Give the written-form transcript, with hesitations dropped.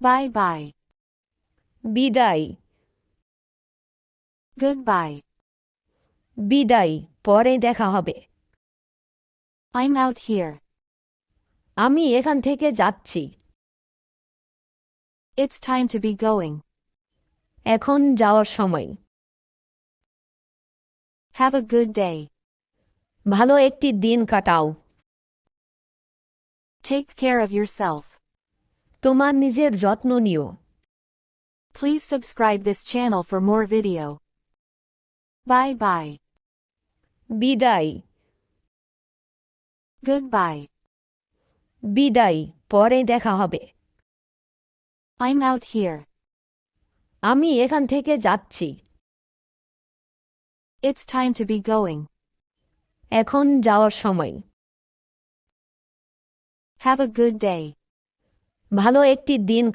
Bye bye. বিদায়, Goodbye. বিদায়, পরে দেখা হবে। I'm out here. আমি এখান থেকে যাচ্ছি। It's time to be going. এখন যাওয়ার সময়। Have a good day. ভালো একটি দিন কাটাও। Take care of yourself. তোমার নিজের যত্ন নিও। Please subscribe this channel for more video. Bye bye. বিদায়, Goodbye. বিদায়, পরে দেখা হবে। I'm out here. আমি এখান থেকে যাচ্ছি। It's time to be going. এখন যাওয়ার সময়। Have a good day. ভালো একটি দিন